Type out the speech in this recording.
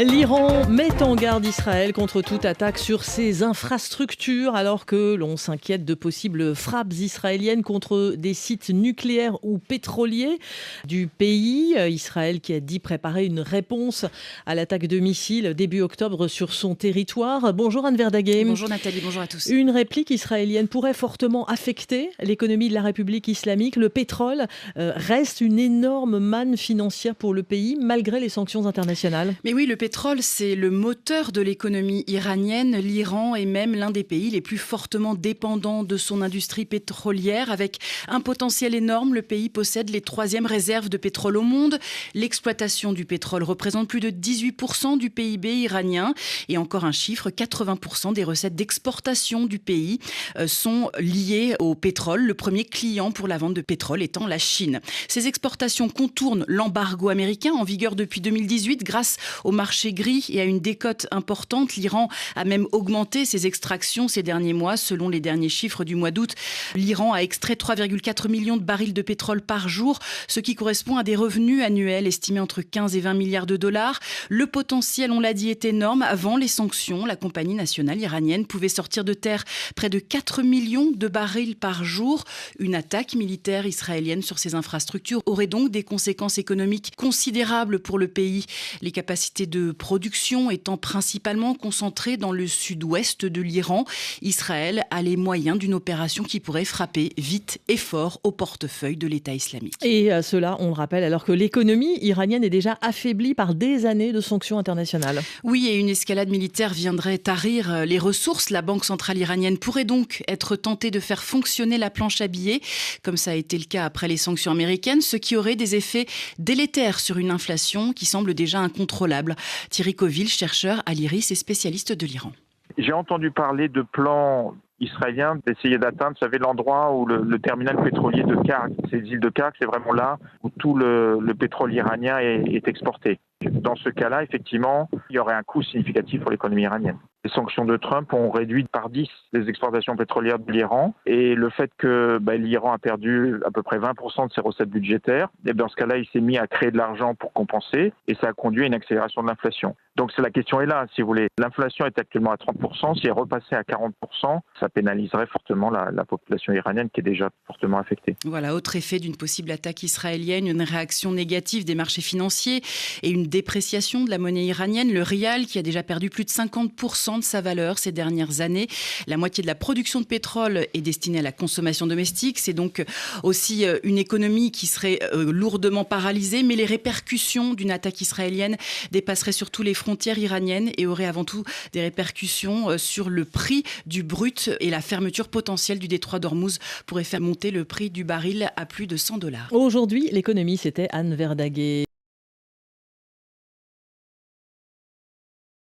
L'Iran met en garde Israël contre toute attaque sur ses infrastructures alors que l'on s'inquiète de possibles frappes israéliennes contre des sites nucléaires ou pétroliers du pays. Israël qui a dit préparer une réponse à l'attaque de missiles début octobre sur son territoire. Bonjour Anne Verdaguer. Bonjour Nathalie, bonjour à tous. Une réplique israélienne pourrait fortement affecter l'économie de la République islamique. Le pétrole reste une énorme manne financière pour le pays malgré les sanctions internationales. Mais oui, le pétrole, c'est le moteur de l'économie iranienne. L'Iran est même l'un des pays les plus fortement dépendants de son industrie pétrolière. Avec un potentiel énorme, le pays possède les 3e réserves de pétrole au monde. L'exploitation du pétrole représente plus de 18% du PIB iranien. Et encore un chiffre, 80% des recettes d'exportation du pays sont liées au pétrole. Le premier client pour la vente de pétrole étant la Chine. Ces exportations contournent l'embargo américain en vigueur depuis 2018 grâce au marché gris et à une décote importante. L'Iran a même augmenté ses extractions ces derniers mois. Selon les derniers chiffres du mois d'août, l'Iran a extrait 3,4 millions de barils de pétrole par jour, ce qui correspond à des revenus annuels estimés entre 15 et 20 milliards de dollars. Le potentiel, on l'a dit, est énorme. Avant les sanctions, la compagnie nationale iranienne pouvait sortir de terre près de 4 millions de barils par jour. Une attaque militaire israélienne sur ces infrastructures aurait donc des conséquences économiques considérables pour le pays. Les capacités de production étant principalement concentrées dans le sud-ouest de l'Iran, Israël a les moyens d'une opération qui pourrait frapper vite et fort au portefeuille de l'État islamique. Et cela, on le rappelle, alors que l'économie iranienne est déjà affaiblie par des années de sanctions internationales. Oui, et une escalade militaire viendrait tarir les ressources. La Banque centrale iranienne pourrait donc être tentée de faire fonctionner la planche à billets, comme ça a été le cas après les sanctions américaines, ce qui aurait des effets délétères sur une inflation qui semble déjà incontrôlable. Thierry Coville, chercheur à l'IRIS et spécialiste de l'Iran. J'ai entendu parler de plans israéliens d'essayer d'atteindre, vous savez, l'endroit où le terminal pétrolier de Karg, ces îles de Karg, c'est vraiment là où tout le pétrole iranien est exporté. Dans ce cas-là, effectivement, il y aurait un coût significatif pour l'économie iranienne. Les sanctions de Trump ont réduit par 10 les exportations pétrolières de l'Iran et le fait que l'Iran a perdu à peu près 20% de ses recettes budgétaires, et dans ce cas-là, il s'est mis à créer de l'argent pour compenser et ça a conduit à une accélération de l'inflation. Donc la question est là, si vous voulez. L'inflation est actuellement à 30%. Si elle repassait à 40%, ça pénaliserait fortement la population iranienne qui est déjà fortement affectée. Voilà, autre effet d'une possible attaque israélienne, une réaction négative des marchés financiers et une dépréciation de la monnaie iranienne, le rial qui a déjà perdu plus de 50% de sa valeur ces dernières années. La moitié de la production de pétrole est destinée à la consommation domestique. C'est donc aussi une économie qui serait lourdement paralysée, mais les répercussions d'une attaque israélienne dépasseraient surtout les frontières iraniennes et auraient avant tout des répercussions sur le prix du brut et la fermeture potentielle du détroit d'Ormuz pourrait faire monter le prix du baril à plus de $100. Aujourd'hui, l'économie, c'était Anne Verdaguer.